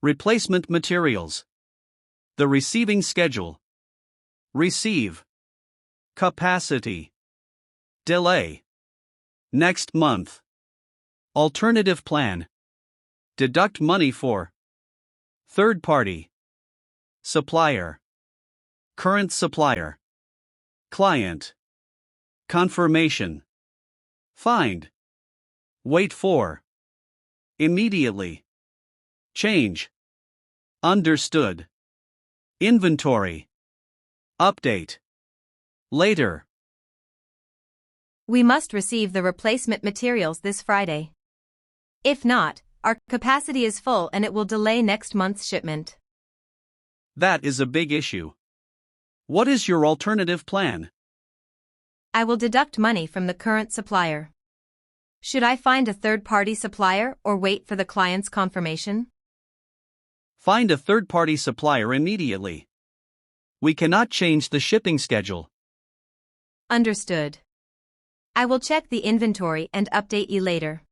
Replacement materials. The receiving schedule. Receive. Capacity. Delay. Next month. Alternative plan. Deduct money for. Third party. Supplier. Current supplier. Client. Confirmation. Find. Wait for. Immediately. Change. Understood. Inventory. Update. Later. We must receive the replacement materials this Friday. If not, our capacity is full and it will delay next month's shipment. That is a big issue. What is your alternative plan? I will deduct money from the current supplier. Should I find a third-party supplier or wait for the client's confirmation? Find a third-party supplier immediately. We cannot change the shipping schedule. Understood. I will check the inventory and update you later.